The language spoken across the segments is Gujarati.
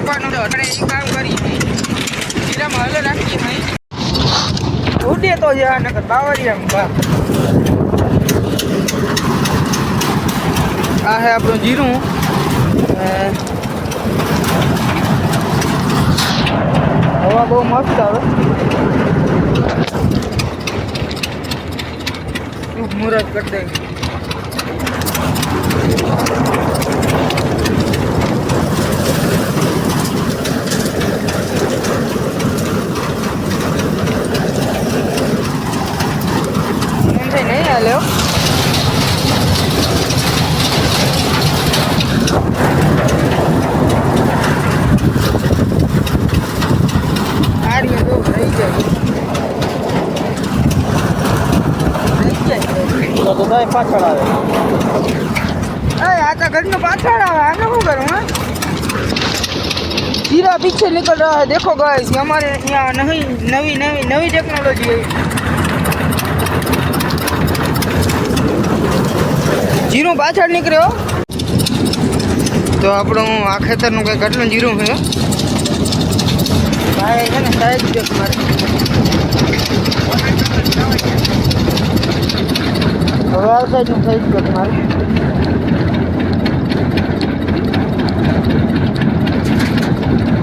નાખવાનું તો આપણે એ કામ કરી જીરામાં હલો રાખીએ ભાઈ ઉડે તો જ નકર બાવરિયામ બા આ હે આપણું જીરું હવા બહુ મસ્ત આવે ખૂબ મુરત કરી દે नहीं हेलो तो पाछड़ आवे आता घर में पाछड़ आवे आगे શું करूं हां जीरा पीछे निकल रहा है देखो गाइस हमारे यहाँ नवी टेक्नोलॉजी है जीरो पाछड़ निकलो तो આપણું આ ખેતરનું કઈ કેટલું જીરું છે ભાઈ છે ને સાઈઝ દેખ મારે હવે આ સાઈડનું સાઈઝ દેખ મારે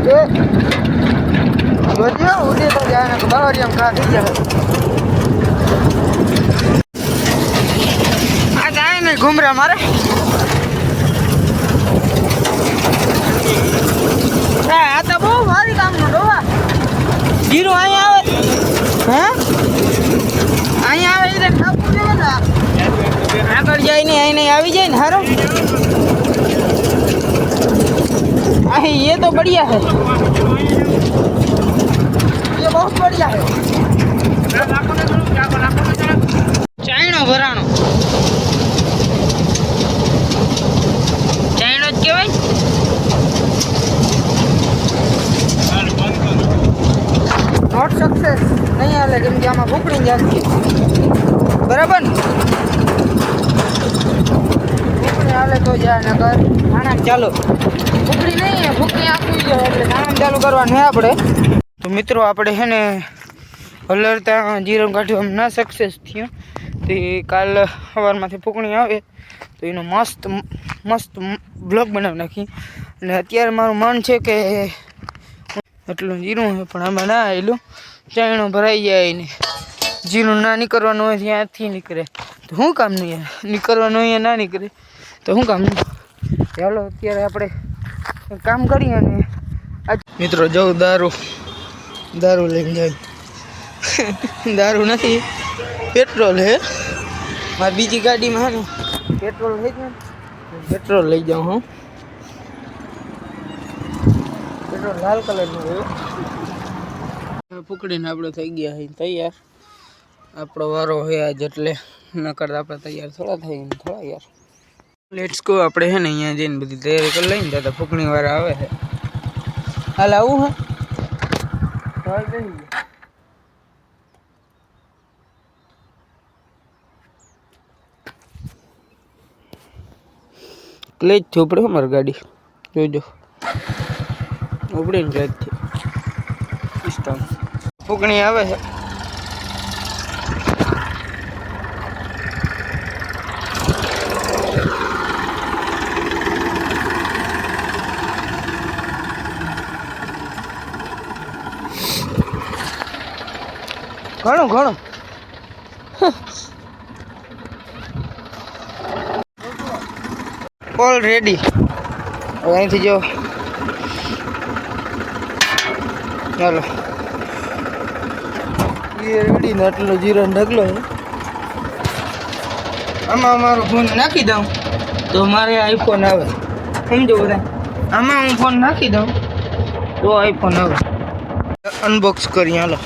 એ જોજો ઉડે તો જાય ને બાવરિયામ ખા થઈ જાય આ જાય ને ઘુમરા મારે આ તો બહુ ભારી કામનું ડોવા જીરું અહીંયા આવે હે અહીંયા આવે એટલે ઠાકુર જોઈએ ને આગળ જાય ને અહીં આવી જાય ને હારો અહીં ये तो बढ़िया है ये बहुत बढ़िया है ચાઈનો ભરાણો ચાઈનો જ કહેવાય नॉट सक्सेस नहीं हाले केम के आमा भूकड़ी जाती बराबर ने भूकड़ी हाले तो जाए नगर खाना चालो भूकड़ी नहीं है भूकड़ी आपी जाए એટલે નામ ચાલુ કરવાનું હે આપણે તો મિત્રો આપણે હે ને હલરતા જીરું કાઢ્યું ના સક્સેસ થયો તે કાલ સવારમાંથી ભૂકણી આવે તો એનો મસ્ત બ્લોગ બનાવી નાખી અને અત્યારે મારું મન છે કે એટલું જીરું છે પણ આમાં ના આવેલું ચાઈનો ભરાઈ જાય ને જીરું ના નીકળવાનું હોય ત્યાંથી નીકળે તો શું કામનું યાર નીકળવાનું હોય ના નીકળે તો શું કામનું ચાલો અત્યારે આપણે કામ કરીએ ને મિત્રો જવું દારૂ લઈને જાય દારૂ નથી પેટ્રોલ હે મારી બીજી ગાડીમાં હે ને પેટ્રોલ થઈ જાય પેટ્રોલ લઈ જાઉં હું लाल कलर में पकड़ीने આપણે થઈ ગયા હે તૈયાર આપણો વારો હે આજ એટલે નકર આપણે તૈયાર થોડા થઈ થોડા યાર લેટ્સ ગો આપણે હે ને અહીંયા જઈને બધી તૈયારી કરી લઈને તો ફૂકણી વાળા આવે છે હાલ આવું હે ચાલ જઈ ક્લેચ થોપડે મારી ગાડી જોજો ઉપડીને જાય છે સિસ્ટમ ફૂકણી આવે છે ઘણું ઓલ રેડી હવે અહીંથી જો ચાલો એ રેડી ને આટલો જીરો ઢગલો આમાં મારો ફોન નાખી દઉં તો મારે આઈફોન આવે સમજો બધા આમાં હું ફોન નાખી દઉં તો આઈફોન આવે અનબોક્સ કરી હાલો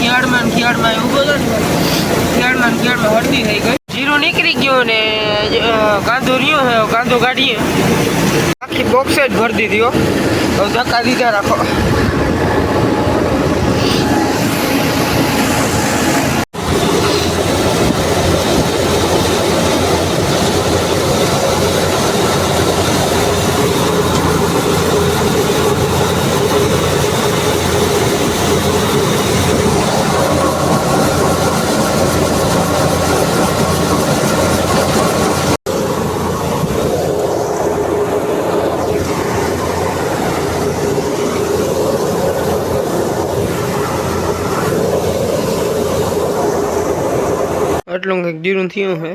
ખિયાળમાં ઊભો હતો ને ખિયાળમાં હળદી થઈ ગઈ. જીરું નીકળી ગયું ને કાંદો રહ્યો છે. કાંદો કાઢીએ. આખી બોક્સ જ ભરી દીધી હો. હવે ધક્કા દીધા રાખો. આટલું કંઈક જીરું થયું છે.